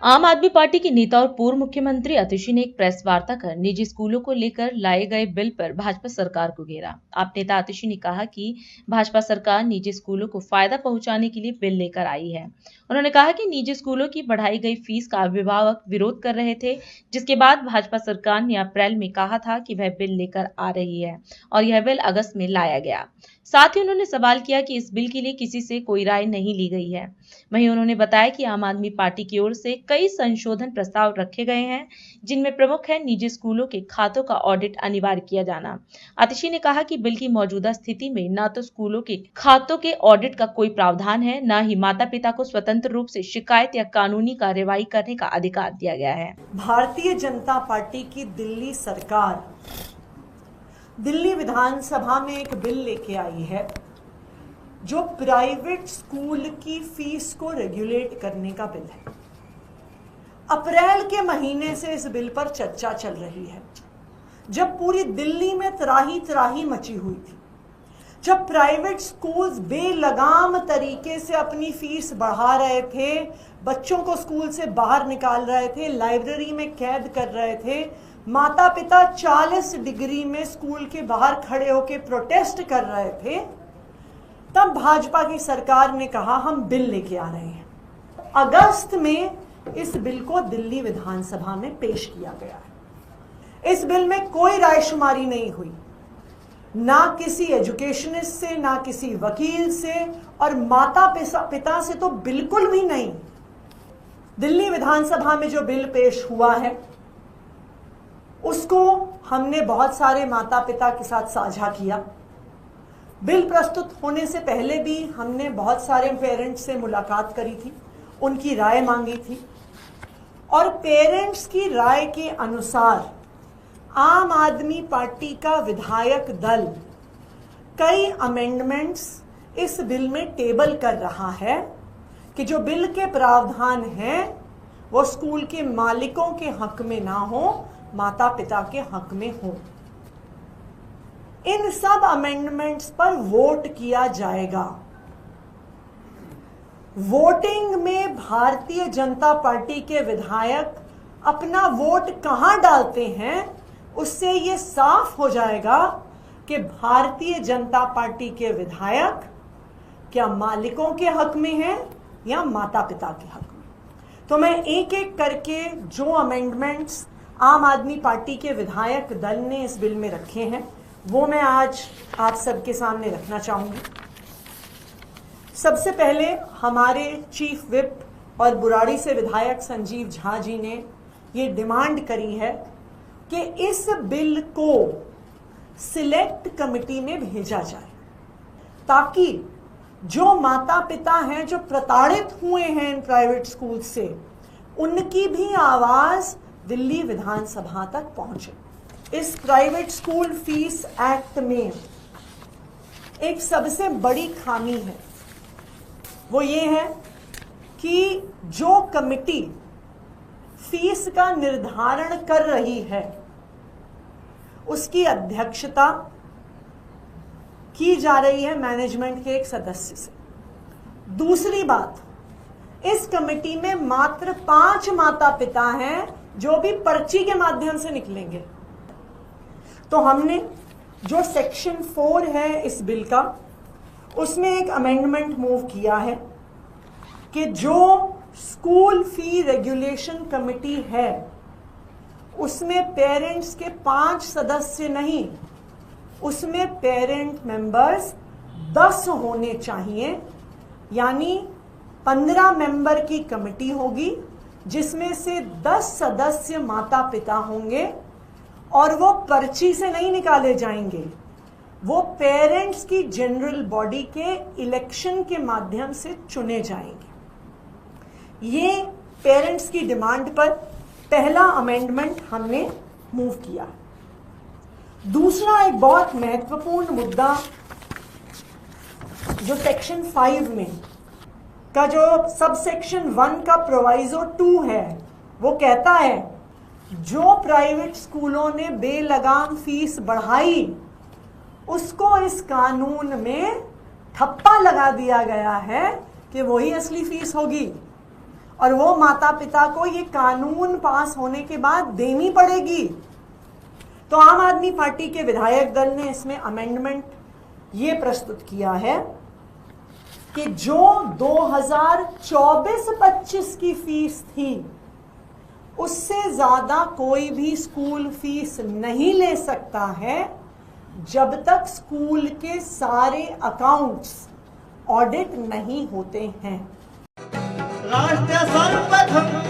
आम आदमी पार्टी की नेता और पूर्व मुख्यमंत्री आतिशी ने एक प्रेस वार्ता कर निजी स्कूलों को लेकर लाए गए बिल पर भाजपा सरकार को घेरा। आप नेता आतिशी ने कहा कि भाजपा सरकार निजी स्कूलों को फायदा पहुंचाने के लिए बिल लेकर आई है। उन्होंने कहा कि निजी स्कूलों की बढ़ाई गई फीस का अभिभावक विरोध कर रहे थे, जिसके बाद भाजपा सरकार ने अप्रैल में कहा था कि वह बिल लेकर आ रही है और यह बिल अगस्त में लाया गया। साथ ही उन्होंने सवाल किया कि इस बिल के लिए किसी से कोई राय नहीं ली गई है। वहीं उन्होंने बताया कि आम आदमी पार्टी की ओर से कई संशोधन प्रस्ताव रखे गए हैं, जिनमें प्रमुख है निजी स्कूलों के खातों का ऑडिट अनिवार्य किया जाना। आतिशी ने कहा कि बिल की मौजूदा स्थिति में न तो स्कूलों के खातों के ऑडिट का कोई प्रावधान है, न ही माता पिता को स्वतंत्र रूप से शिकायत या कानूनी कार्यवाही करने का अधिकार दिया गया है। भारतीय जनता पार्टी की दिल्ली सरकार दिल्ली विधानसभा में एक बिल लेके आई है जो प्राइवेट स्कूल की फीस को रेगुलेट करने का बिल है। अप्रैल के महीने से इस बिल पर चर्चा चल रही है, जब पूरी दिल्ली में त्राही त्राही मची हुई थी, जब प्राइवेट स्कूल्स बेलगाम तरीके से अपनी फीस बढ़ा रहे थे, बच्चों को स्कूल से बाहर निकाल रहे थे, लाइब्रेरी में कैद कर रहे थे, माता पिता 40 डिग्री में स्कूल के बाहर खड़े होकर प्रोटेस्ट कर रहे थे, तब भाजपा की सरकार ने कहा हम बिल लेके आ रहे हैं। अगस्त में इस बिल को दिल्ली विधानसभा में पेश किया गया है। इस बिल में कोई रायशुमारी नहीं हुई, ना किसी एजुकेशनिस्ट से, ना किसी वकील से, और माता पिता से तो बिल्कुल भी नहीं। दिल्ली विधानसभा में जो बिल पेश हुआ है उसको हमने बहुत सारे माता पिता के साथ साझा किया। बिल प्रस्तुत होने से पहले भी हमने बहुत सारे पेरेंट्स से मुलाकात करी थी, उनकी राय मांगी थी, और पेरेंट्स की राय के अनुसार आम आदमी पार्टी का विधायक दल कई अमेंडमेंट्स इस बिल में टेबल कर रहा है कि जो बिल के प्रावधान हैं वो स्कूल के मालिकों के हक में ना हो, माता पिता के हक में हो। इन सब अमेंडमेंट्स पर वोट किया जाएगा। वोटिंग में भारतीय जनता पार्टी के विधायक अपना वोट कहां डालते हैं, उससे ये साफ हो जाएगा कि भारतीय जनता पार्टी के विधायक क्या मालिकों के हक में हैं या माता पिता के हक में। तो मैं एक एक करके जो अमेंडमेंट्स आम आदमी पार्टी के विधायक दल ने इस बिल में रखे हैं वो मैं आज आप सबके सामने रखना चाहूंगी। सबसे पहले हमारे चीफ विप और बुराड़ी से विधायक संजीव झा जी ने ये डिमांड करी है कि इस बिल को सिलेक्ट कमेटी में भेजा जाए, ताकि जो माता पिता हैं जो प्रताड़ित हुए हैं इन प्राइवेट स्कूल से, उनकी भी आवाज दिल्ली विधानसभा तक पहुंचे। इस प्राइवेट स्कूल फीस एक्ट में एक सबसे बड़ी खामी है, वो ये है कि जो कमेटी फीस का निर्धारण कर रही है उसकी अध्यक्षता की जा रही है मैनेजमेंट के एक सदस्य से। दूसरी बात, इस कमेटी में मात्र 5 माता पिता हैं जो भी पर्ची के माध्यम से निकलेंगे। तो हमने जो सेक्शन 4 है इस बिल का, उसमें एक अमेंडमेंट मूव किया है कि जो स्कूल फी रेगुलेशन कमेटी है उसमें पेरेंट्स के 5 सदस्य नहीं, उसमें पेरेंट मेंबर्स 10 होने चाहिए। यानी 15 मेंबर की कमेटी होगी जिसमें से 10 सदस्य माता पिता होंगे, और वो पर्ची से नहीं निकाले जाएंगे, वो पेरेंट्स की जनरल बॉडी के इलेक्शन के माध्यम से चुने जाएंगे। ये पेरेंट्स की डिमांड पर पहला अमेंडमेंट हमने मूव किया। दूसरा एक बहुत महत्वपूर्ण मुद्दा जो सेक्शन 5 में का जो सब सेक्शन 1 का प्रोवाइजो 2 है, वो कहता है जो प्राइवेट स्कूलों ने बेलगाम फीस बढ़ाई उसको इस कानून में ठप्पा लगा दिया गया है कि वही असली फीस होगी, और वो माता पिता को ये कानून पास होने के बाद देनी पड़ेगी। तो आम आदमी पार्टी के विधायक दल ने इसमें अमेंडमेंट ये प्रस्तुत किया है कि जो 2024-25 की फीस थी उससे ज्यादा कोई भी स्कूल फीस नहीं ले सकता है जब तक स्कूल के सारे अकाउंट्स ऑडिट नहीं होते हैं। राष्ट्र सर्वप्रथम